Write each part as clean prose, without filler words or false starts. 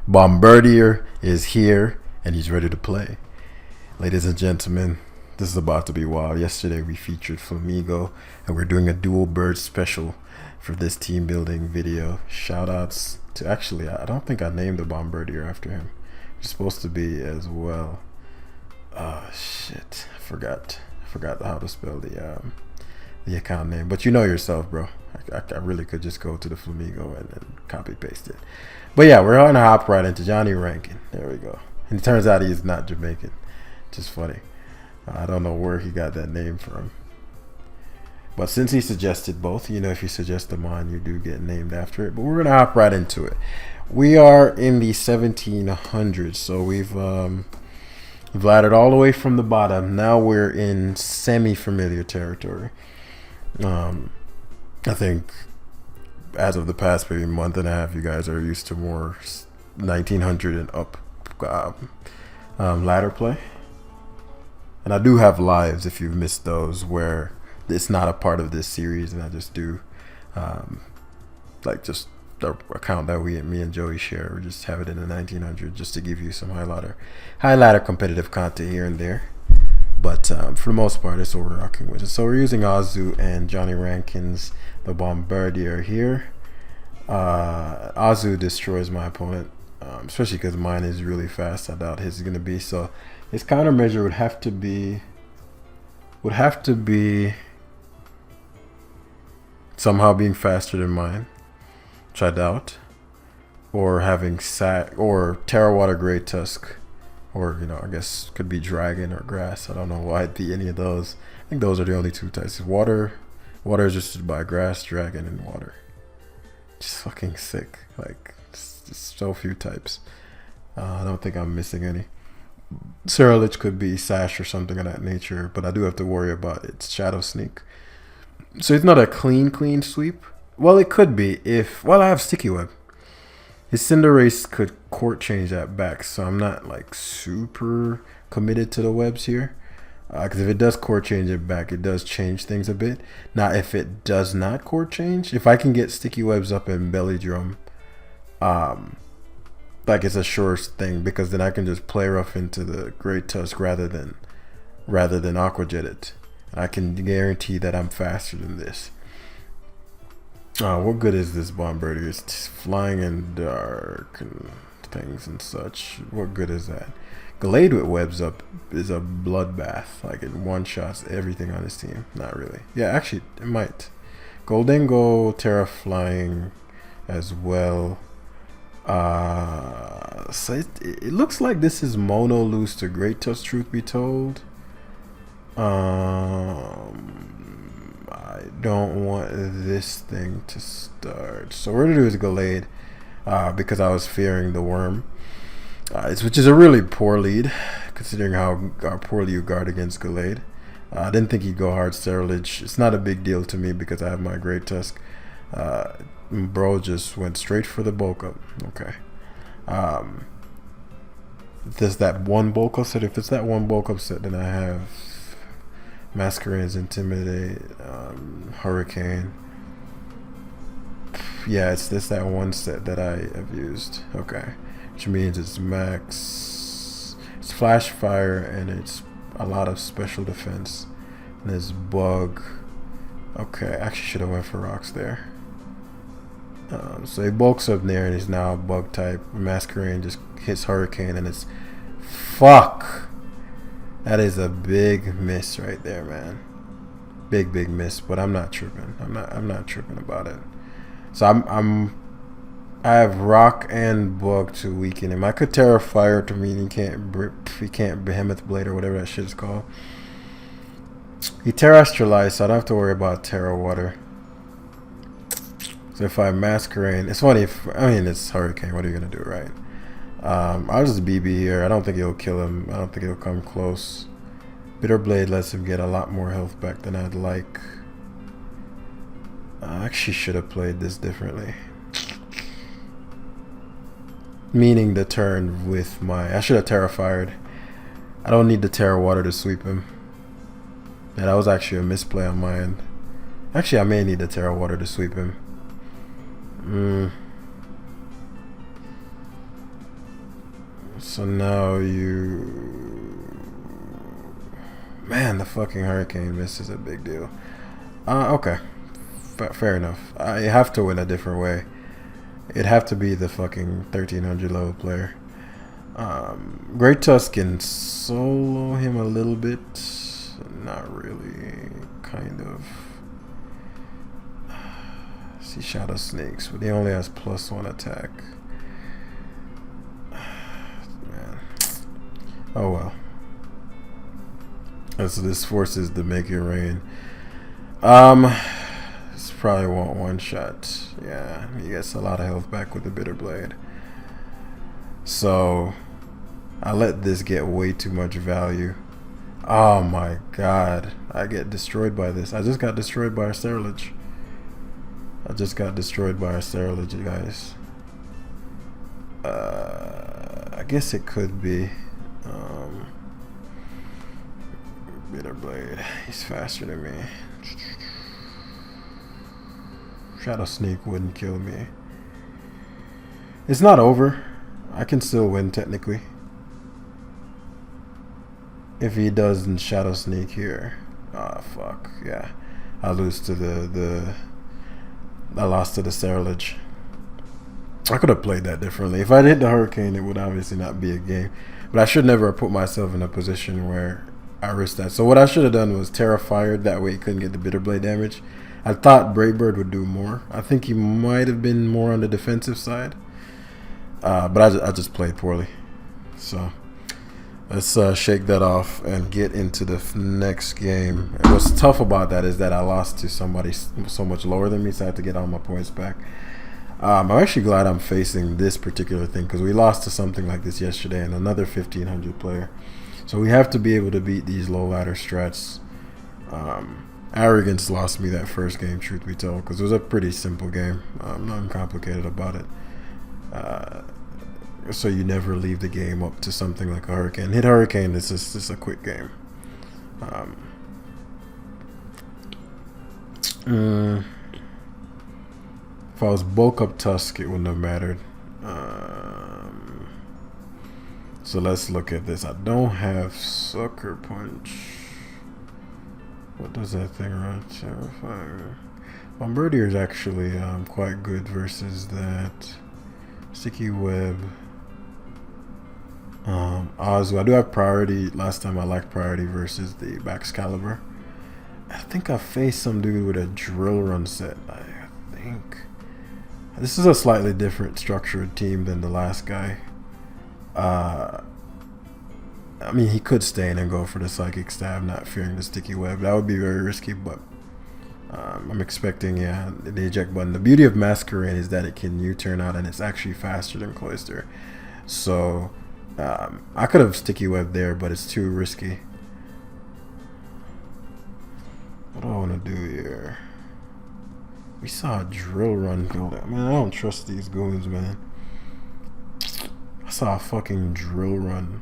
Bomberdier is here and he's ready to play. Ladies and gentlemen, this is about to be wild. Yesterday we featured Flamigo and we're doing a dual bird special for this team building video. Shout outs to, actually, I don't think I named the Bomberdier after him. It's supposed to be as well. Shit, I forgot how to spell the account name, but you know yourself, bro. I really could just go to the Flamigo and copy paste it. But yeah, we're gonna hop right into Johnny Rankin. There we go. And it turns out he's not Jamaican. Just funny. I don't know where he got that name from. But since he suggested both, you know, if you suggest a mine, you do get named after it. But we're gonna hop right into it. We are in the 1700s, so we've laddered all the way from the bottom. Now we're in semi-familiar territory. I think as of the past maybe month and a half, you guys are used to more 1900 and up ladder play. And I do have lives if you've missed those where it's not a part of this series, and I just do like just the account that me and Joey share, or just have it in the 1900 just to give you some high ladder competitive content here and there. But for the most part, it's what we're rocking with. So we're using Azu and Johnny Rankin's the Bomberdier here. Azu destroys my opponent, especially because mine is really fast. I doubt his is going to be. So his countermeasure would have to be somehow being faster than mine, which I doubt, or having or Terra Water Great Tusk. Or, you know, I guess could be dragon or grass. I don't know why it'd be any of those. I think those are the only two types. Water is just by grass, dragon, and water. Just fucking sick. Like, just so few types. I don't think I'm missing any. Scarlet could be sash or something of that nature, but I do have to worry about its shadow sneak. So it's not a clean sweep. Well, it could be if, well, I have sticky web. His Cinderace could court change that back, so I'm not like super committed to the webs here. Because if it does court change it back, it does change things a bit. Now, if it does not court change, if I can get sticky webs up in belly drum, like it's a sure thing, because then I can just play rough into the Great Tusk rather than Aqua Jet it. I can guarantee that I'm faster than this. What good is this Bomberdier? It's flying in dark and things and such. What good is that? Glade with webs up is a bloodbath. Like, it one-shots everything on his team. Not really. Yeah, actually, it might. Goldengo, Terra Flying as well. So it looks like this is mono loose to Great Tusk, truth be told. I don't want this thing to start. So what we're going to do is Glade, because I was fearing the worm. Which is a really poor lead, considering how poorly you guard against Glade. I didn't think he'd go hard Sterilage. It's not a big deal to me because I have my Great Tusk. Bro just went straight for the bulk up. Okay. There's that one bulk up set. If it's that one bulk up set, then I have Masquerade's Intimidate, Hurricane. Yeah, it's that one set that I have used. Okay. Which means it's max. It's Flash Fire and it's a lot of special defense. And there's Bug. Okay, I actually should have went for Rocks there. So he bulks up there and he's now a Bug type. Masquerade just hits Hurricane and it's fuck. That is a big miss right there, man. Big miss, but I'm not tripping. I'm not tripping about it. So I have Rock and Bug to weaken him. I could Terra Fire to mean he can't Behemoth Blade or whatever that shit is called. He Terrestrialized, so I don't have to worry about Terra Water. So if I Masquerade, it's funny it's Hurricane. What are you gonna do, right? I'll just BB here. I don't think it'll kill him. I don't think it'll come close. Bitter Blade lets him get a lot more health back than I'd like. I actually should have played this differently. Meaning the turn with I should have Terra Fired. I don't need the Terra Water to sweep him. Yeah, that was actually a misplay on my end. Actually, I may need the Terra Water to sweep him. So now you... Man, the fucking hurricane miss is a big deal. Okay. Fair enough. I have to win a different way. It'd have to be the fucking 1300 level player. Great Tusk can solo him a little bit. Not really. Kind of. See Shadow Snakes, but he only has +1 attack. Man. Oh well. So this forces to make it rain. This probably won't one shot. Yeah, he gets a lot of health back with the Bitter Blade. So I let this get way too much value. Oh my god. I get destroyed by this. I just got destroyed by our Sterilage. You guys. I guess it could be Bitter Blade. He's faster than me. Shadow Sneak wouldn't kill me. It's not over. I can still win technically. If he doesn't Shadow Sneak here. Ah, fuck. Yeah. I lose to I lost to the Sterilage. I could have played that differently. If I hit the Hurricane, it would obviously not be a game. But I should never have put myself in a position where I risked that. So what I should have done was Terra Fired. That way he couldn't get the Bitter Blade damage. I thought Brave Bird would do more. I think he might have been more on the defensive side. But I just played poorly. So let's shake that off and get into the next game. And what's tough about that is that I lost to somebody so much lower than me, so I had to get all my points back. I'm actually glad I'm facing this particular thing because we lost to something like this yesterday and another 1500 player. So we have to be able to beat these low ladder strats. Arrogance lost me that first game, truth be told, because it was a pretty simple game. Nothing complicated about it. So you never leave the game up to something like a Hurricane. Hit Hurricane, it's just a quick game. If I was bulk up Tusk, it wouldn't have mattered. So let's look at this. I don't have Sucker Punch. What does that thing run? Terrifier. Bombardier is actually quite good versus that. Sticky Web. Ozu. I do have priority. Last time I liked priority versus the Baxcalibur. I think I faced some dude with a drill run set. I think. This is a slightly different structured team than the last guy. I mean, he could stay in and go for the Psychic Stab, not fearing the Sticky Web. That would be very risky, but I'm expecting, yeah, the eject button. The beauty of Masquerade is that it can U-turn out, and it's actually faster than Cloyster. So I could have Sticky Web there, but it's too risky. What do I want to do here? We saw a drill run go there. Man, I don't trust these goons, man. I saw a fucking drill run.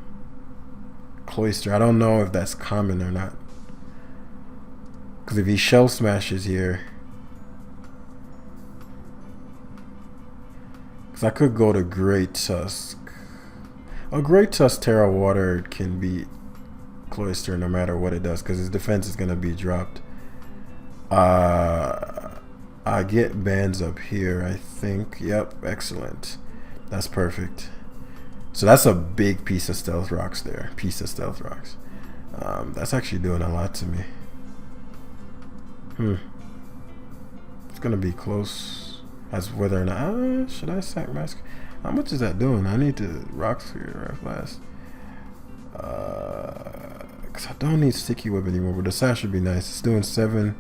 Cloyster. I don't know if that's common or not. Because if he shell smashes here. Because I could go to Great Tusk. Oh, Great Tusk Terra Water can beat Cloyster no matter what it does. Because his defense is going to be dropped. I get bands up here, I think. Yep, excellent. That's perfect. So that's a big piece of Stealth Rocks there. That's actually doing a lot to me. It's going to be close as whether or not... should I sack Mask? How much is that doing? I need to Rocks here right fast. Because I don't need Sticky Web anymore, but the sash should be nice. It's doing 7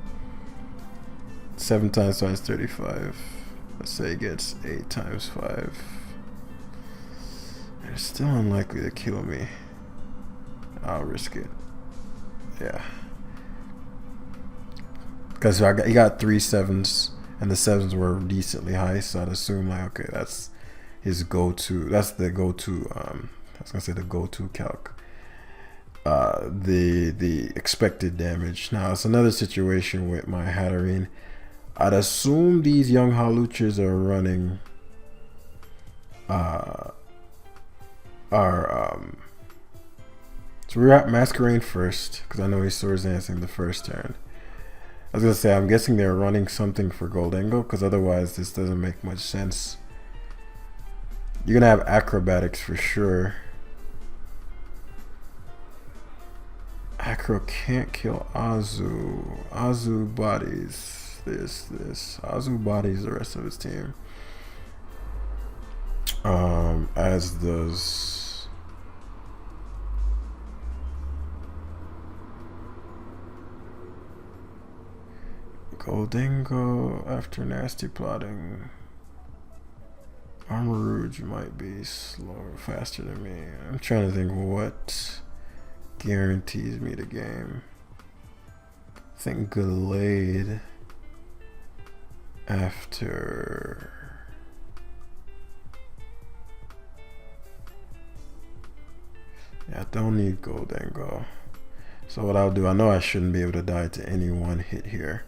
times times 35. Let's say it gets 8 times 5. It's still unlikely to kill me. I'll risk it. Yeah. Because he got 3 7s, and the 7s were decently high, so I'd assume, like, okay, that's his go-to. That's the go-to, I was going to say the go-to calc. The expected damage. Now, it's another situation with my Hatterene. I'd assume these young Haluchas are running... are so we're at Masquerade first because I know he's Swords Dancing the first turn. I was gonna say I'm guessing they're running something for Goldengo because otherwise this doesn't make much sense. You're gonna have acrobatics for sure. Acro can't kill Azu. Azu bodies this. Azu bodies the rest of his team. As does Goldengo after nasty plotting. Armor Rouge might be slower, faster than me. I'm trying to think what guarantees me the game. I think Glade after. Yeah, I don't need Goldengo. So what I'll do, I know I shouldn't be able to die to any one hit here.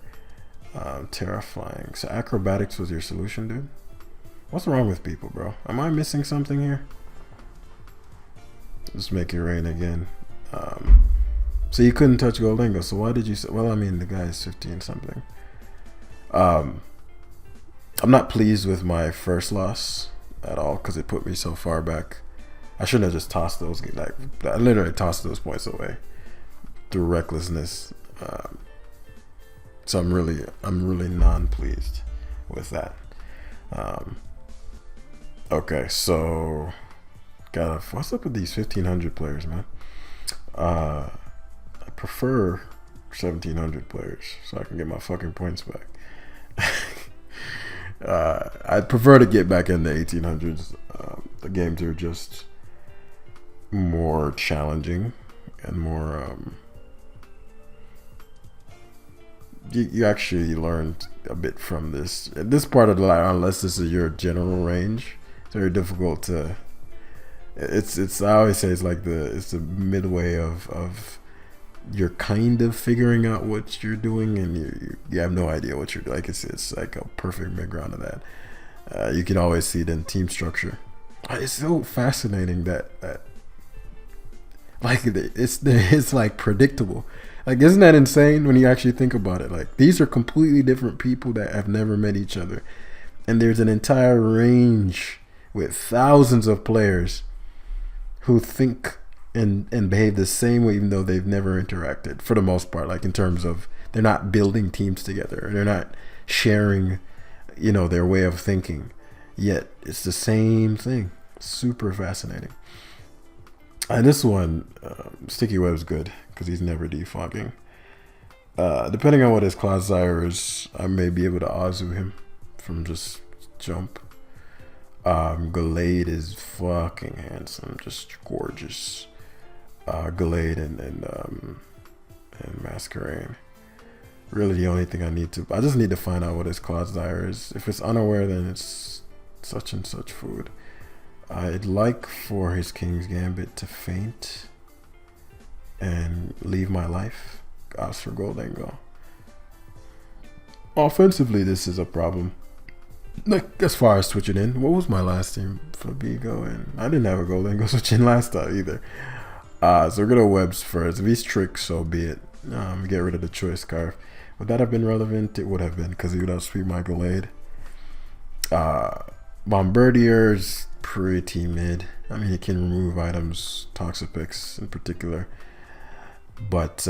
Terrifying. So acrobatics was your solution, dude? What's wrong with people, bro? Am I missing something here? Just make it rain again. So you couldn't touch Goldengo. So why did you say? Well, I mean, the guy is 15 something. I'm not pleased with my first loss at all because it put me so far back. I shouldn't have just tossed those. Like I literally tossed those points away through recklessness. So I'm really non-pleased with that. Okay, so what's up with these 1500 players, man? I prefer 1700 players so I can get my fucking points back. I'd prefer to get back in the 1800s. The games are just more challenging and more you actually learned a bit from this part of the line, unless this is your general range. It's very difficult to it's I always say it's the midway of you're kind of figuring out what you're doing and you have no idea what you're doing. Like it's like a perfect mid-ground of that. You can always see it in team structure. It's so fascinating that like it's like predictable. Like, isn't that insane when you actually think about it? Like, these are completely different people that have never met each other. And there's an entire range with thousands of players who think and behave the same way even though they've never interacted, for the most part. Like, in terms of they're not building teams together. They're not sharing, their way of thinking. Yet, it's the same thing. Super fascinating. And this one, Sticky Web's good because he's never defogging. Depending on what his Clodsire is, I may be able to Azu him from just jump. Glade is fucking handsome, just gorgeous. Glade and Masquerade. Really the only thing I just need to find out what his Clodsire is. If it's unaware, then it's such and such food. I'd like for his King's Gambit to faint and leave my life. Ask for Goldengo. Offensively, this is a problem. Like, as far as switching in, what was my last team for Bigo? And I didn't have a Goldengo switch in last time either. So we're gonna Webs first. If he's tricked, so be it. Get rid of the Choice Scarf. Would that have been relevant? It would have been because he would outspeed my Glade. Bomberdier's pretty mid. I mean, he can remove items, Toxapex in particular. But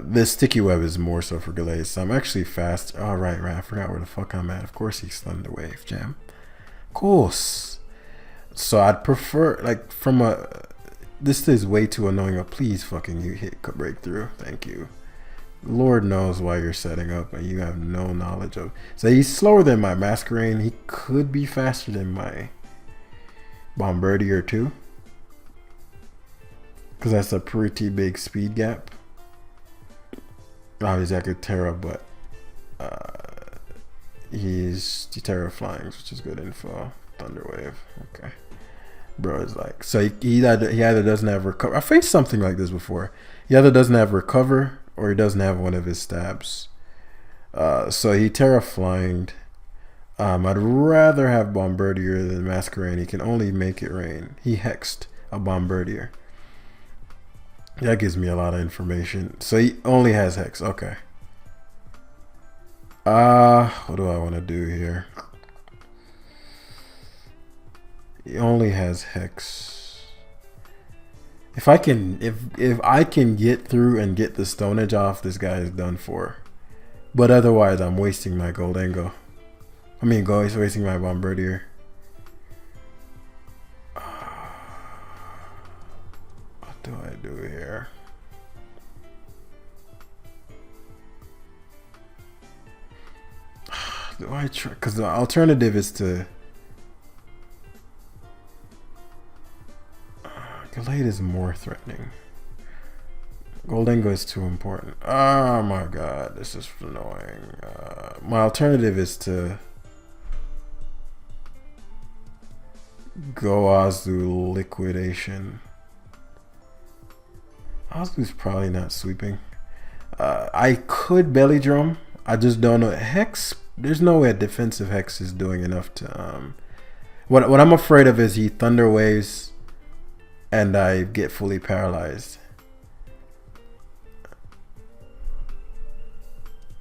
this Sticky Web is more so for Glade. So I'm actually fast. Oh, right. I forgot where the fuck I'm at. Of course he's Thunder Wave Jam. Of course. So I'd prefer, like, this is way too annoying. Oh, please fucking you hit breakthrough. Thank you. Lord knows why you're setting up and you have no knowledge of. So he's slower than my Masquerade. He could be faster than my Bomberdier too, because that's a pretty big speed gap. Obviously I could Terra, but he's Terra flying, which is good info. Thunderwave, okay. Bro is like, so he either doesn't have recover. I faced something like this before. He either doesn't have recover or he doesn't have one of his stabs. So he Terra flying. I'd rather have Bomberdier than Masquerade. He can only make it rain. He hexed a Bomberdier. That gives me a lot of information. So he only has Hex. Okay. What do I want to do here? He only has Hex. If I can get through and get the Stone Edge off, this guy is done for. But otherwise, I'm wasting my Goldengo. I mean, wasting my Bomberdier. What do I do here? Do I try? Because the alternative is to. Gallade is more threatening. Goldengo is too important. Oh my god, this is annoying. My alternative is to go Azu Liquidation. Azu's probably not sweeping. I could Belly Drum. I just don't know. Hex, there's no way a defensive Hex is doing enough to... What I'm afraid of is he Thunder Waves and I get fully paralyzed.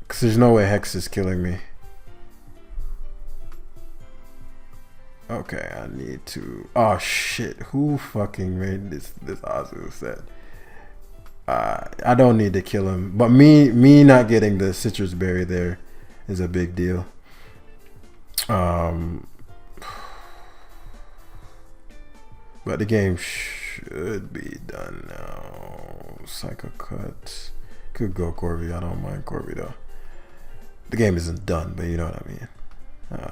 Because there's no way Hex is killing me. Okay, I need to... Oh shit, who fucking made this Azu set? I don't need to kill him. But me not getting the Citrus Berry there is a big deal. But the game should be done now. Psycho Cut. Could go Corby. I don't mind Corby though. The game isn't done, but you know what I mean.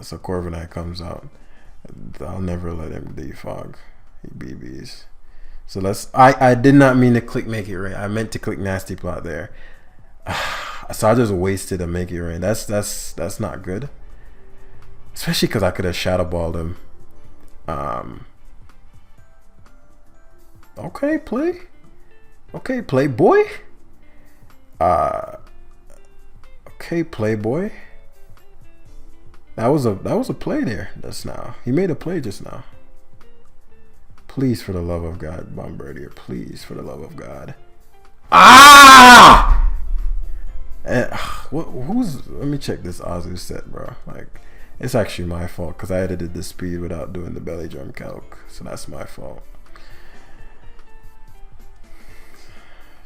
So Corviknight comes out. I'll never let him defog. He BBs. So let's. I did not mean to click Make It Rain. I meant to click Nasty Plot there. So I just wasted a Make It Rain. That's not good. Especially because I could have Shadow Balled him. Okay, play. Okay, Playboy. Okay, Playboy. That was a play there just now. He made a play just now. Please, for the love of God, Bomberdier. Please, for the love of God. Ah! Who's? Let me check this Azu set, bro. Like, it's actually my fault because I edited the speed without doing the belly drum calc, so that's my fault.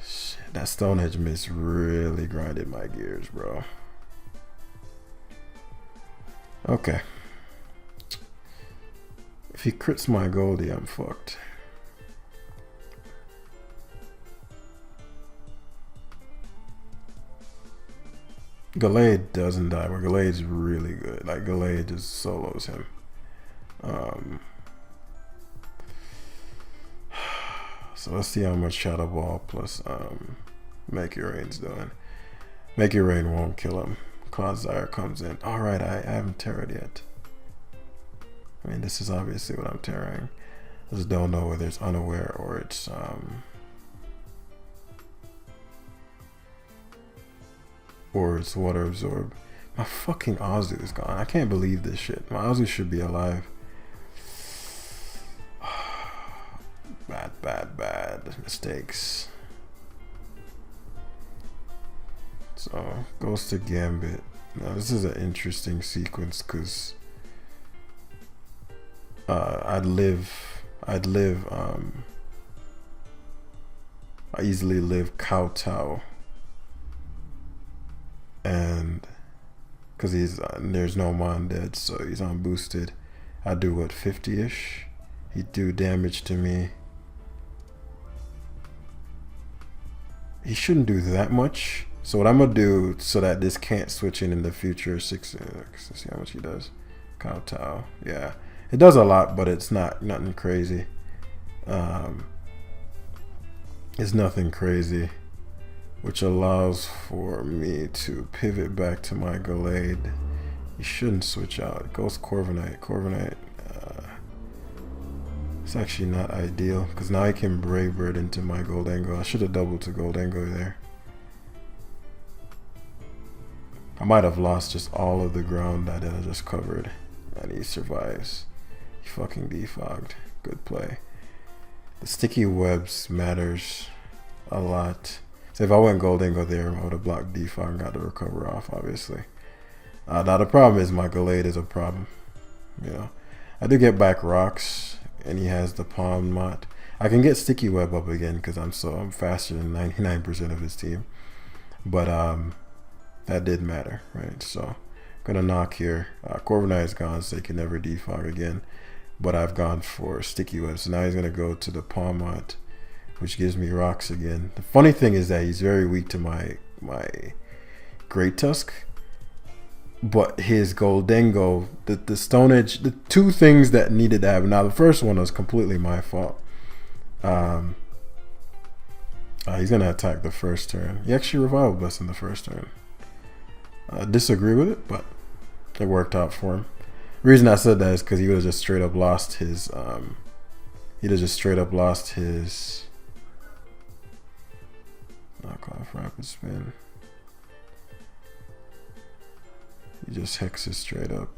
Shit, that Stone Edge miss really grinded my gears, bro. Okay. If he crits my Goldie, I'm fucked. Gallade doesn't die, but Gallade's really good. Like, Gallade just solos him. So let's see how much Shadow Ball plus Make It Rain's doing. Make It Rain won't kill him. Clodsire comes in. Alright, I haven't terrored yet. I mean, this is obviously what I'm terroring. I just don't know whether it's unaware or it's water absorb. My fucking Azu is gone. I can't believe this shit. My Azu should be alive. Bad mistakes. So goes to Gambit. Now this is an interesting sequence because I easily live Kowtow, and because there's no Mon dead, so he's unboosted. I do what, 50-ish? He'd do damage to me. He shouldn't do that much. So what I'm gonna do so that this can't switch in the future, let's see how much he does. Kowtow, yeah. It does a lot, but it's nothing crazy. It's nothing crazy, which allows for me to pivot back to my Gallade. You shouldn't switch out. It goes Corviknight. Corviknight. It's actually not ideal because now I can Brave Bird into my Goldengo. I should have doubled to Goldengo there. I might have lost just all of the ground that I just covered, and he survives. He fucking defogged. Good play. The sticky webs matters a lot. So if I went Goldingo there, I would have blocked defog and got the recover off, obviously. Now the problem is my Gallade is a problem. You know, I do get back rocks, and he has the Palm Mott. I can get sticky web up again because I'm faster than 99% of his team. But that did matter, right? So gonna knock here. Corviknight is gone, so he can never defog again. But I've gone for sticky web, so now he's gonna go to the Palm Mott, which gives me rocks again. The funny thing is that he's very weak to my Great Tusk. But his Goldingo, the Stone Edge, the two things that needed to happen. Now, the first one was completely my fault. He's going to attack the first turn. He actually revived us in the first turn. I disagree with it, but it worked out for him. The reason I said that is because he would have just straight up lost his... knock off rapid spin. He just hexes straight up.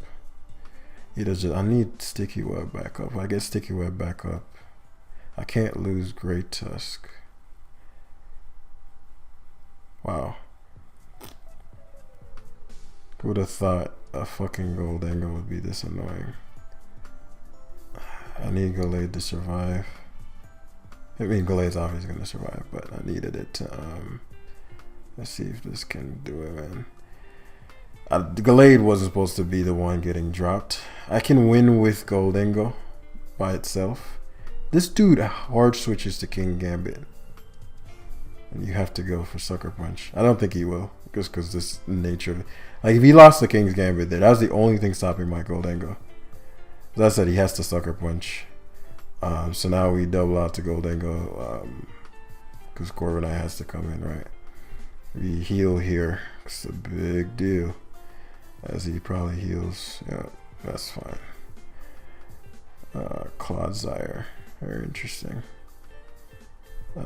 He does just, I need sticky web back up. If I get sticky web back up, I can't lose Great Tusk. Wow. Who would have thought a fucking Goldingo would be this annoying? I need Gallade to survive. I mean, Gallade's obviously gonna survive, but I needed it to let's see if this can do it, man. Gallade wasn't supposed to be the one getting dropped. I can win with Goldingo by itself. This dude hard switches to King Gambit, and you have to go for Sucker Punch. I don't think he will, just because this nature of it. Like, if he lost the King's Gambit there, that was the only thing stopping my Goldingo. As I said, he has to Sucker Punch. So now we double out to Goldingo, because Corviknight has to come in, right? We heal here. It's a big deal. As he probably heals. Yeah, that's fine. Clodsire. Very interesting.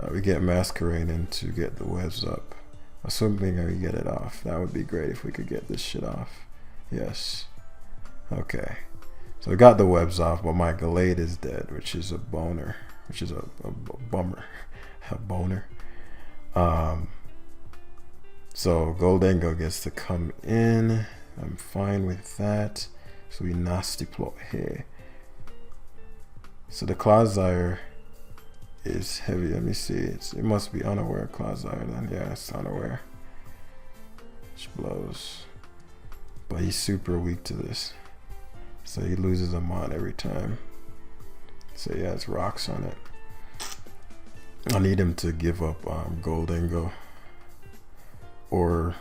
We get Masquerain in to get the webs up. Assuming we get it off. That would be great if we could get this shit off. Yes. Okay. So we got the webs off, but my Gallade is dead, which is a boner. Which is a bummer. A boner. So Goldingo gets to come in. I'm fine with that. So we nasty plot here. So the Clodsire is heavy. Let me see. It must be unaware Clodsire then. Yeah, it's unaware. Which blows. But he's super weak to this. So he loses a mod every time. So he has rocks on it. I need him to give up Goldingo. Or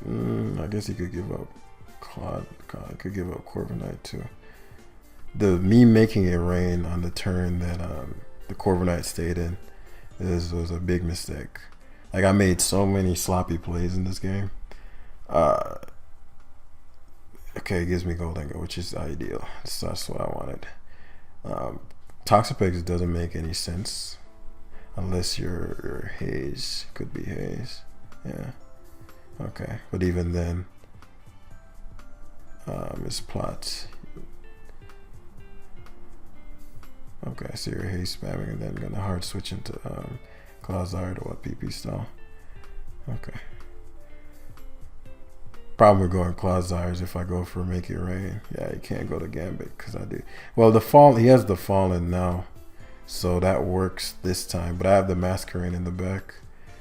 I guess he could give up could give up Corviknight too. Me making it rain on the turn that the Corviknight stayed in was a big mistake. Like, I made so many sloppy plays in this game. Okay, it gives me Goldingo, which is ideal. So that's what I wanted. Toxapex doesn't make any sense unless you're Haze. Could be Haze. Yeah. Okay, but even then, his plot. Okay, so you're Haze spamming and then gonna hard switch into Clodsire to what PP style. Okay. Problem with going Clodsire is if I go for Make It Rain. Yeah, you can't go to Gambit because I do. Well, he has the Fallen now, so that works this time. But I have the Masquerain in the back,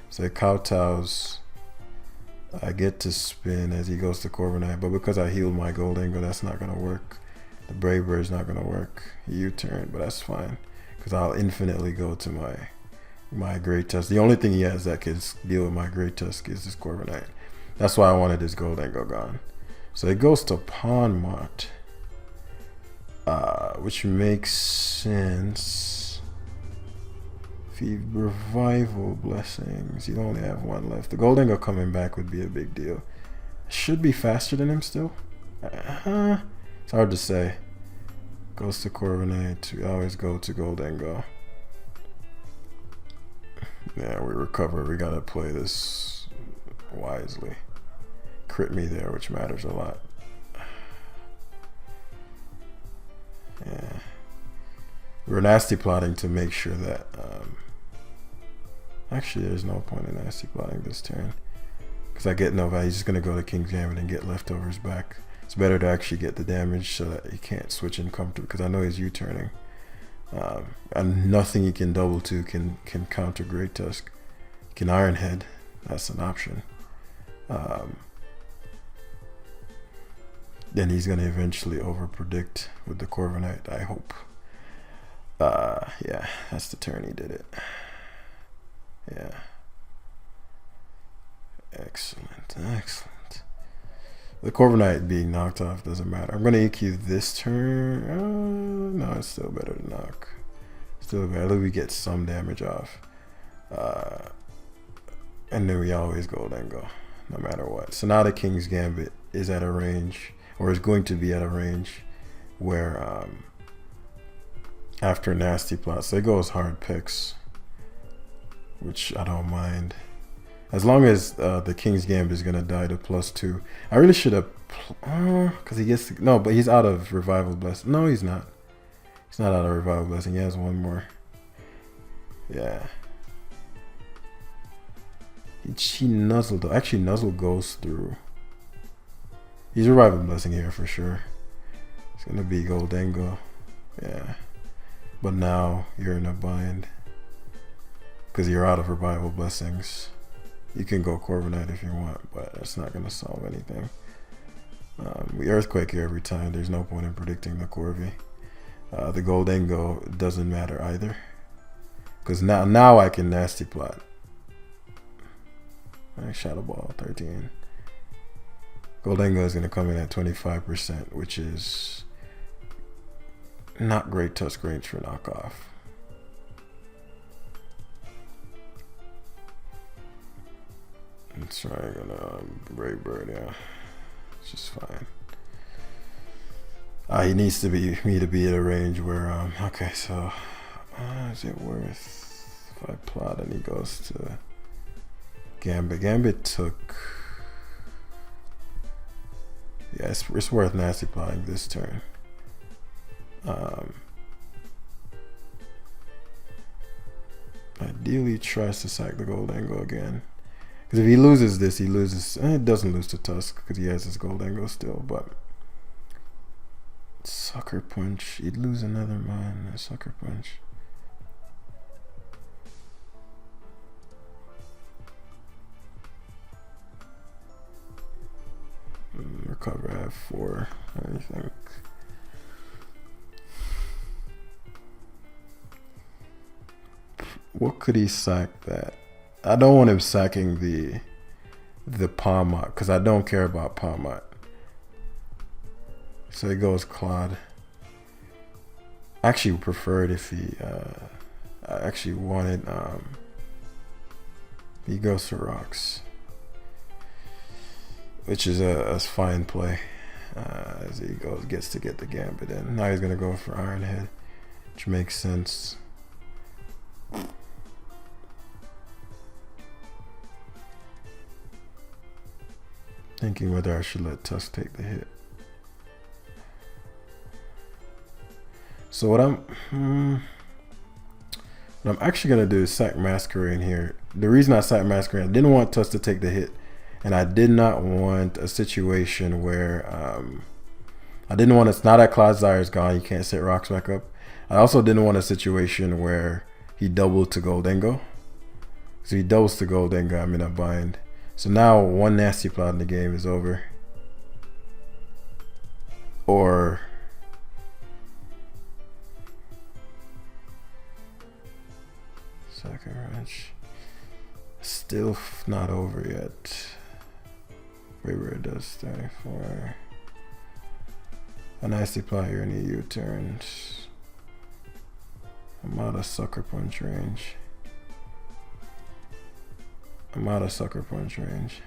so it kowtows. I get to spin as he goes to Corviknight, but because I healed my Goldingo, that's not gonna work. The Brave Bird's not gonna work. U-turn, but that's fine because I'll infinitely go to my Great Tusk. The only thing he has that can deal with my Great Tusk is this Corviknight. That's why I wanted this Goldingo gone. So it goes to Pawn Mott, which makes sense. If you Revival Blessings, you only have one left. The Goldingo coming back would be a big deal. Should be faster than him still. It's hard to say. Goes to Corviknight. We always go to Goldingo. Yeah, we recover. We gotta play this wisely. Crit me there, which matters a lot. Yeah. We're nasty plotting to make sure that actually there's no point in nasty plotting this turn because I get no value. He's just gonna go to King's Gambit and get leftovers back. It's better to actually get the damage so that he can't switch and come to, because I know he's U-turning. And nothing he can double to can counter Great Tusk. He can Iron Head, that's an option. Then he's gonna eventually overpredict with the Corviknight, I hope. Yeah, that's the turn he did it. Yeah. Excellent, excellent. The Corviknight being knocked off doesn't matter. I'm gonna EQ this turn. No, it's still better to knock. Still better. At least we get some damage off. And then we always go then go, no matter what. So now the King's Gambit is at a range, or is going to be at a range, where after nasty plot, so it goes hard picks, which I don't mind. As long as the King's Gambit is gonna die to +2. I really should have, because he gets to, no, but he's out of Revival Blessing. No, he's not. He's not out of Revival Blessing. He has one more. Yeah. He nuzzled. Actually, nuzzle goes through. He's Revival Blessing here for sure. It's gonna be Goldengo. Yeah. But now you're in a bind because you're out of Revival Blessings. You can go Corviknight if you want, but that's not going to solve anything. We Earthquake here every time. There's no point in predicting the Corvi. The Goldengo doesn't matter either, because now I can nasty plot. Shadow Ball 13. Goldengo is going to come in at 25%, which is not Great Tusk range for knockoff. Let's try Brave Bird, yeah. It's just fine. He needs to be me to be at a range where okay, so is it worth if I plot and he goes to Gambit? Gambit took, yeah, it's worth nasty plotting this turn. Ideally tries to sack the Goldengo again. Because if he loses this, he loses. It doesn't lose to Tusk because he has his Goldengo still. But Sucker Punch, he'd lose another man. A Sucker Punch. Recover, I have 4. I think. What could he sack that? I don't want him sacking the Palmot because I don't care about Palmot. So he goes Claude. I actually prefer it if he I actually wanted he goes to Rocks, which is a fine play as he gets to get the Gambit in. Now he's gonna go for Iron Head, which makes sense. Thinking whether I should let Tusk take the hit. So what I'm actually gonna do is sack Masquerain here. The reason I sacked Masquerain, I didn't want Tusk to take the hit, and I did not want a situation where I didn't want to. Now that Cloud Desire is gone, you can't set Rocks back up. I also didn't want a situation where he doubled to Goldengo. So he doubles to Goldengo, I'm in a bind. So now one nasty plot in the game is over. Or Sucker Punch. Still not over yet. River does 34. A nasty plot here in the U-turns. I'm out of Sucker Punch range. I'm out of Sucker Punch range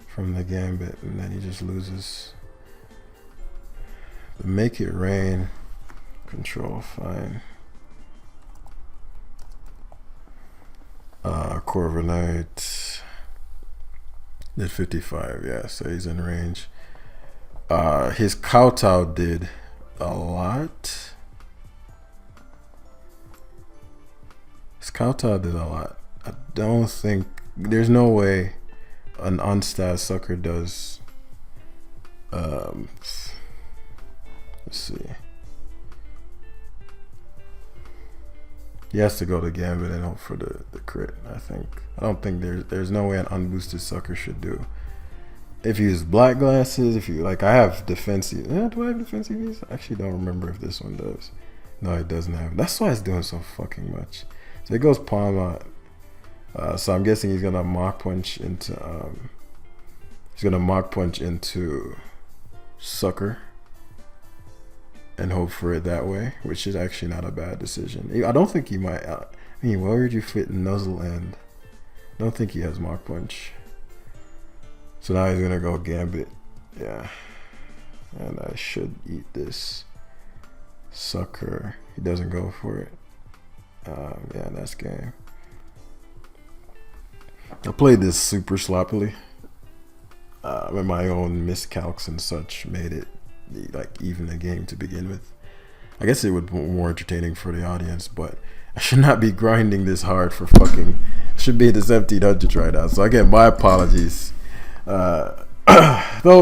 from the Gambit, and then he just loses. The Make It Rain control, fine. Corviknight did 55, yeah, so he's in range. His Kowtow did a lot. Kowtow did a lot. I don't think there's no way an unstat sucker does. Let's see. He has to go to Gambit and hope for the crit. I don't think there's no way an unboosted sucker should do. If you use black glasses, if you like, I have defensive. Do I have defensive? I actually don't remember if this one does. No, it doesn't have. That's why it's doing so fucking much. So it goes palm out. So I'm guessing he's gonna mock punch into. He's gonna mock punch into sucker and hope for it that way, which is actually not a bad decision. I don't think he might. I mean, where would you fit Nuzzle and? I don't think he has mock punch. So now he's gonna go Gambit, yeah. And I should eat this sucker. He doesn't go for it. Yeah, that's game. I played this super sloppily. With my own miscalcs and such made it like even a game to begin with. I guess it would be more entertaining for the audience, but I should not be grinding this hard for fucking. I should be at this 1700 right now. So again, my apologies. Though,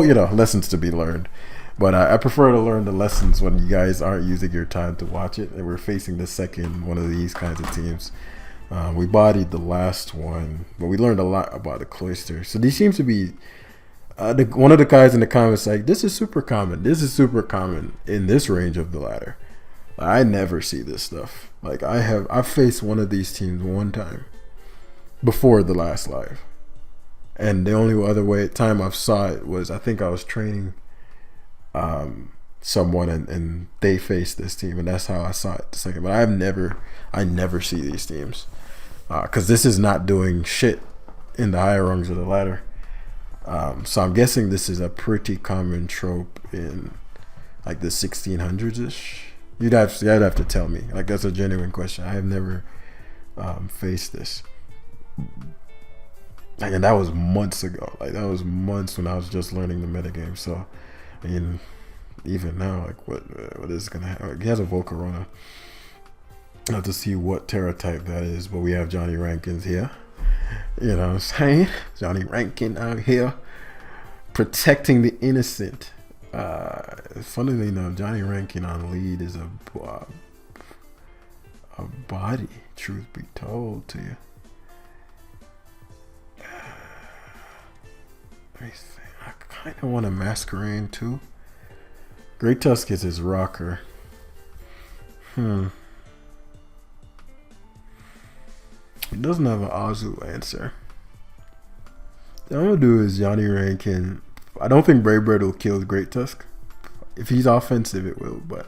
you know, lessons to be learned. But I prefer to learn the lessons when you guys aren't using your time to watch it. And we're facing the second one of these kinds of teams. We bodied the last one, but we learned a lot about the Cloister. So these seems to be one of the guys in the comments like, this is super common. This is super common in this range of the ladder. I never see this stuff. Like I faced one of these teams one time before the last live. And the only other time I saw it was, I think I was training someone and they faced this team, and that's how I saw it the second. But I never see these teams because this is not doing shit in the higher rungs of the ladder. So I'm guessing this is a pretty common trope in like the 1600s-ish. You'd have to tell me. Like, that's a genuine question. I have never faced this. Like, and that was months ago. Like, that was months when I was just learning the metagame. So, I mean, even now, like, what is gonna happen? Like, he has a Volcarona. I have to see what Terra type that is. But we have Johnny Rankins here. You know what I'm saying? Johnny Rankin out here protecting the innocent. Funnily enough, Johnny Rankin on lead is a body, truth be told to you. Let me see. I kind of want a Masquerain too. Great Tusk is his rocker. He doesn't have an Azu answer. What I'm gonna do is Johnny Rankin. I don't think Brave Bird will kill Great Tusk. If he's offensive, it will, but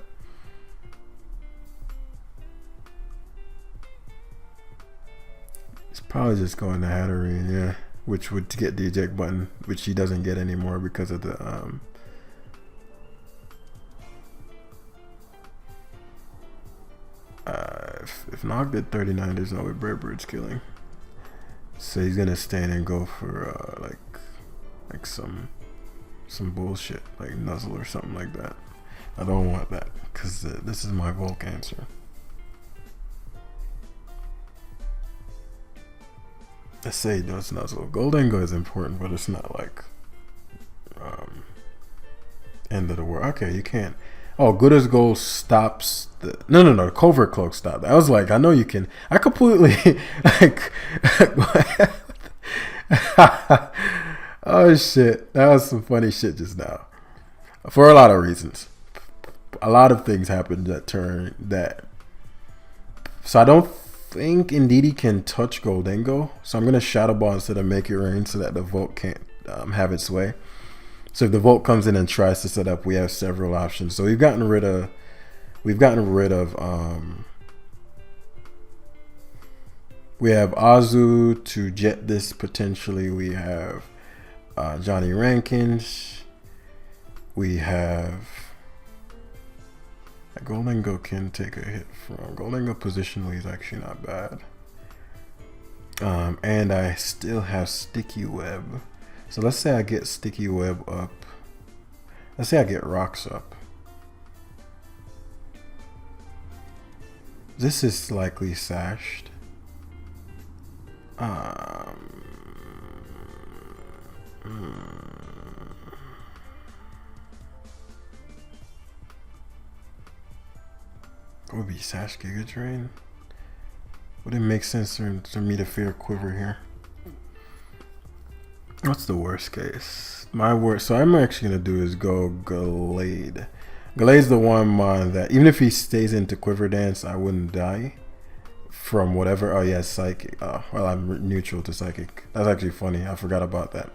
it's probably just going to Hatterene, yeah. Which would get the eject button, which he doesn't get anymore because of the if Nog did 39, there's no way Brave Bird's killing. So he's gonna stand and go for like some bullshit like Nuzzle or something like that. I don't want that because this is my Volk answer. Let's say he does Nuzzle. Goldengo is important, but it's not like end of the world. Okay, you can't. Oh, Good as Gold stops the no Covert Cloak stop. I was like, I know you can. I completely like oh shit, that was some funny shit just now for a lot of reasons. A lot of things happened that turn that. So I don't think Indeedee can touch Goldengo. So I'm gonna Shadow Ball instead of Make It Rain so that the Volt can't have its way. So if the Volt comes in and tries to set up, we have several options. So we've gotten rid of we have Azu to jet this potentially. We have Johnny Rankins. We have Goldengo can take a hit from Goldengo positionally is actually not bad. And I still have Sticky Web. So let's say I get Sticky Web up. Let's say I get Rocks up. This is likely sashed. Um, what would be Sash Giga Drain? Would it make sense for me to fear Quiver here? What's the worst case? My worst. So I'm actually gonna do is go Gallade. Gallade's the one mon that even if he stays into Quiver Dance, I wouldn't die from whatever. Oh yeah, Psychic. Well, I'm neutral to Psychic. That's actually funny. I forgot about that.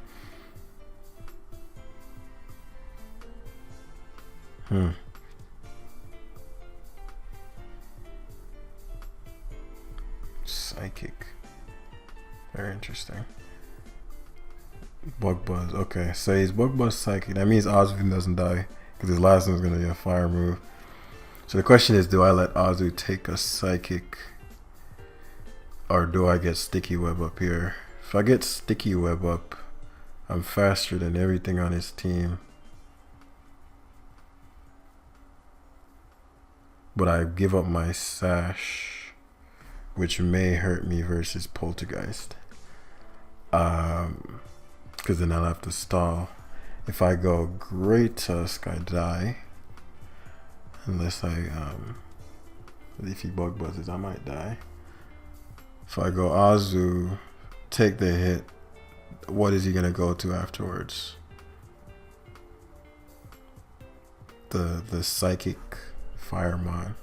Psychic. Very interesting. Bug Buzz. Okay, so he's Bug Buzz Psychic. That means Ozzy doesn't die because his last one is going to be a fire move. So the question is, do I let Azu take a Psychic or do I get Sticky Web up here? If I get Sticky Web up, I'm faster than everything on his team. But I give up my Sash, which may hurt me versus Poltergeist. Because then I'll have to stall. If I go Great Tusk, I die. Unless I, if he Bug Buzzes, I might die. If I go Azu, take the hit, what is he going to go to afterwards? The Psychic Firemon.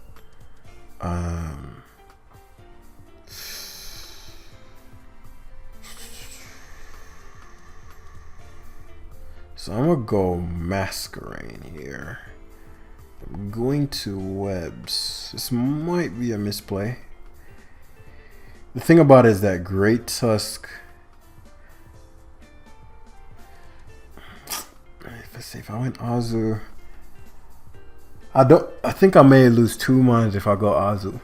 So I'm going to go Masquerain here. I'm going to Webs. This might be a misplay. The thing about it is that Great Tusk. Let's see, if I went Azu, I think I may lose 2 mines if I go Azu.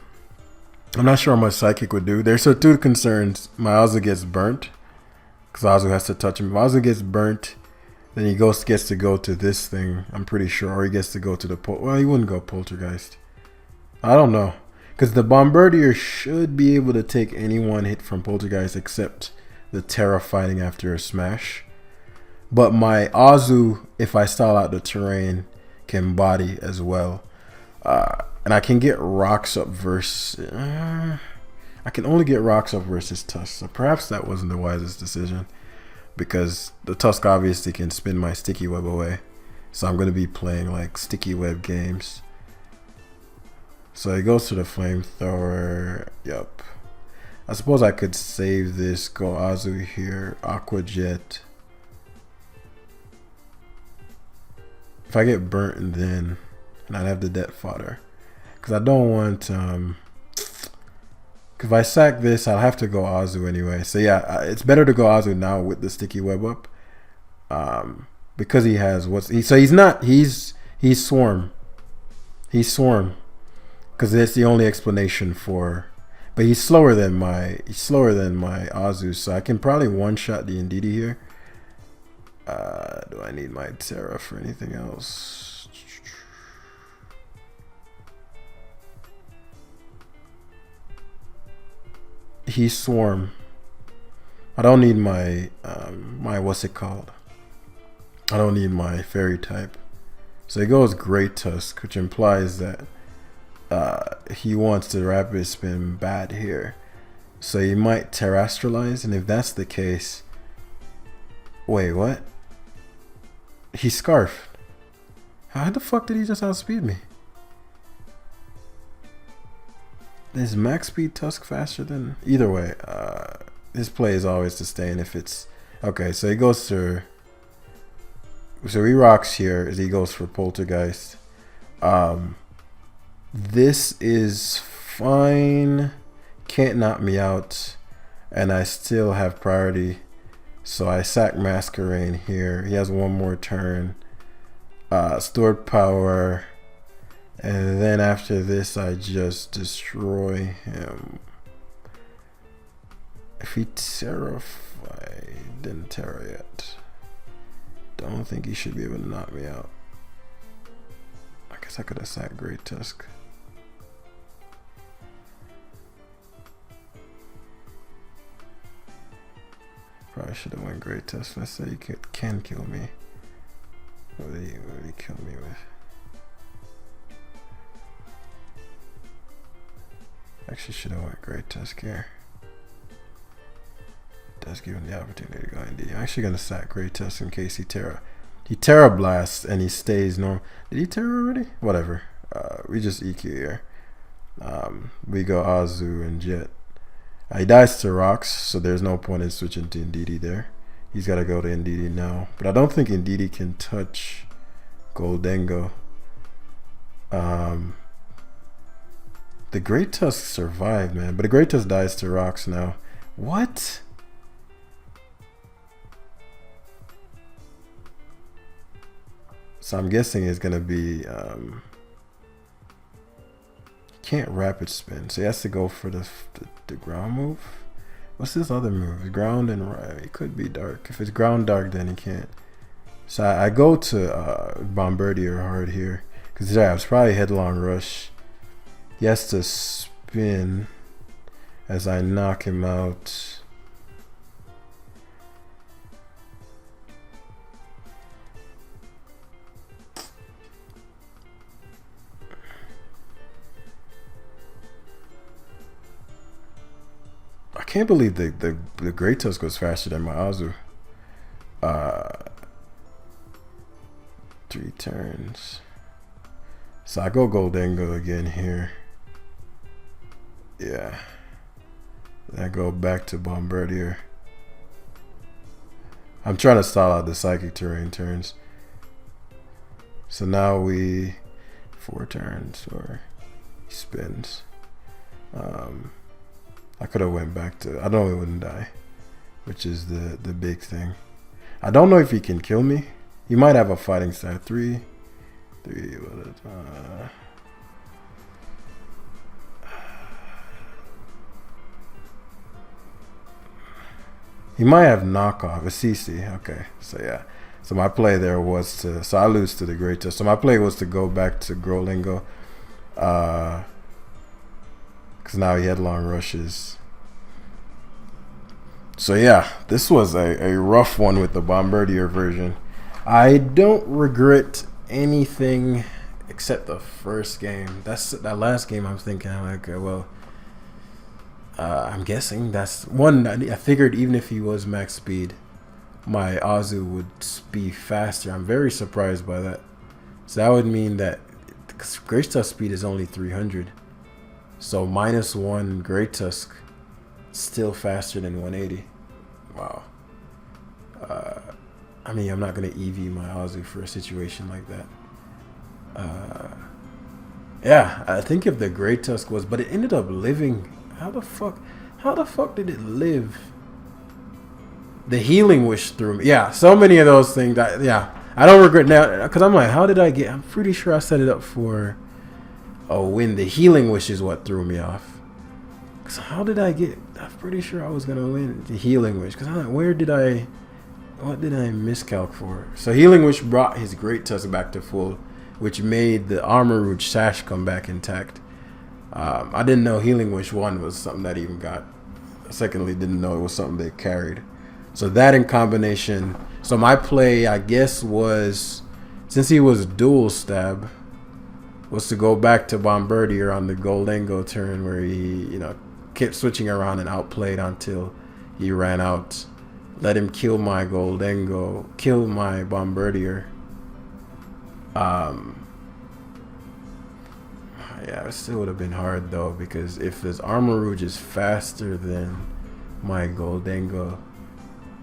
I'm not sure how much Psychic would do. There's 2 concerns. My Azu gets burnt because Azu has to touch him. If Azu gets burnt, then he gets to go to this thing, I'm pretty sure. Or he gets to go to the... Well, he wouldn't go Poltergeist. I don't know. Because the Bombardier should be able to take any one hit from Poltergeist except the Terra fighting after a smash. But my Azu, if I style out the terrain, can body as well. And I can get rocks up versus... I can only get rocks up versus Tusk. So perhaps that wasn't the wisest decision. Because the Tusk obviously can spin my Sticky Web away. So I'm going to be playing like Sticky Web games. So he goes to the Flamethrower. Yup. I suppose I could save this. Go Azu here. Aqua Jet. If I get burnt and then... And I'd have the Death Fodder. Because I don't want... if I sack this, I'll have to go Azu anyway. So yeah, it's better to go Azu now with the Sticky Web up. Because he has he's Swarm. He's Swarm. Because that's the only explanation for... But he's slower than my Azu. So I can probably one-shot the Indeedee here. Do I need my Terra for anything else? He's Swarm. I don't need my what's it called? I don't need my Fairy type. So he goes Great Tusk, which implies that he wants to Rapid Spin bad here. So he might Terrestrialize, and if that's the case, wait, what? He Scarfed. How the fuck did he just outspeed me? Is max speed Tusk faster than... Either way, his play is always to stay in if it's... Okay, so he goes to... So he rocks here as he goes for Poltergeist. This is fine. Can't knock me out. And I still have priority. So I sack Masquerain here. He has one more turn. Stored power. And then after this, I just destroy him. If he didn't Terra yet. Don't think he should be able to knock me out. I guess I could have sacked Great Tusk. Probably should have went great test. Let's say you can kill me. What would he kill me with? Actually should have went great test here. Does give him the opportunity to go ND. I'm actually gonna sack great test in case he Terra blasts and he stays normal. Did he Terra already? Whatever. We just EQ here. We go Azu and Jet. He dies to rocks, so there's no point in switching to Ndidi there. He's got to go to Ndidi now. But I don't think Ndidi can touch Goldengo. The Great Tusk survived, man. But the Great Tusk dies to rocks now. What? So I'm guessing it's going to be... can't rapid spin, so he has to go for the ground move. What's this other move? Ground and it could be dark. If it's ground dark, then he can't. So I go to Bomberdier hard here because it's probably headlong rush. He has to spin as I knock him out. I can't believe the Great Tusk goes faster than my Azu. 3 turns. So I go Goldengo again here. Yeah. Then I go back to Bomberdier. I'm trying to stall out the Psychic Terrain turns. So now we 4 turns or he spins. I could have went back to, I know he wouldn't die, which is the big thing. I don't know if he can kill me. He might have a fighting stat. 3. He might have knockoff, a CC. Okay, so yeah. So my play there was to, so I lose to the Great Tusk. So my play was to go back to Grolingo. Because now he headlong rushes. So yeah, this was a rough one with the Bomberdier version. I don't regret anything except the first game. That last game I'm thinking, okay, well, I'm guessing that's one. I figured even if he was max speed, my Azu would be faster. I'm very surprised by that. So that would mean that Great Tusk speed is only 300. So -1 Great Tusk, still faster than 180. Wow. I mean, I'm not going to EV my Azu for a situation like that. Yeah, I think if the Great Tusk was, but it ended up living. How the fuck did it live? The Healing Wish threw me. Yeah, so many of those things. Yeah, I don't regret now because I'm like, how did I get? I'm pretty sure I set it up for a win. The Healing Wish is what threw me off. Cause how did I get? I'm pretty sure I was gonna win the Healing Wish. Cause I'm like, what did I miscalc for? So Healing Wish brought his Great Tusk back to full, which made the Armor Rouge sash come back intact. I didn't know Healing Wish 1 was something that even got. Secondly, didn't know it was something they carried. So that in combination. So my play, I guess, was since he was dual stab, was to go back to Bomberdier on the Goldengo turn where he, kept switching around and outplayed until he ran out. Let him kill my Goldengo, kill my Bomberdier. Yeah, it still would have been hard though, because if his Armor Rouge is faster than my Goldengo,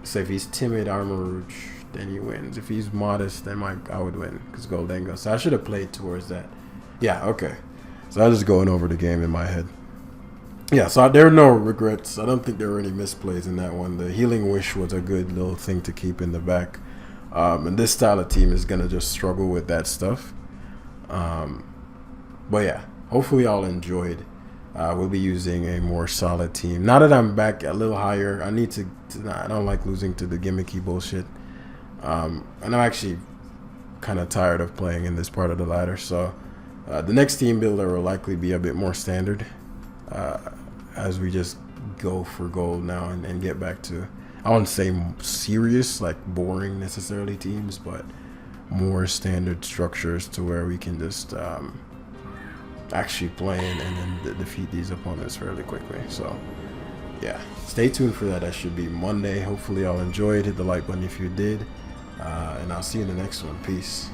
so if he's timid Armor Rouge, then he wins. If he's modest, then I would win because Goldengo. So I should have played towards that. Yeah, okay. So I was just going over the game in my head. Yeah, so there are no regrets. I don't think there were any misplays in that one. The Healing Wish was a good little thing to keep in the back. And this style of team is going to just struggle with that stuff. But yeah, hopefully y'all enjoyed. We'll be using a more solid team. Now that I'm back a little higher, I need to I don't like losing to the gimmicky bullshit. And I'm actually kind of tired of playing in this part of the ladder. So the next team builder will likely be a bit more standard. As we just go for gold now and get back to, I wouldn't say serious, like boring necessarily teams, but more standard structures to where we can just actually play and then defeat these opponents fairly quickly. So yeah, stay tuned for that. That should be Monday. Hopefully y'all enjoyed. Hit the like button if you did, and I'll see you in the next one. Peace.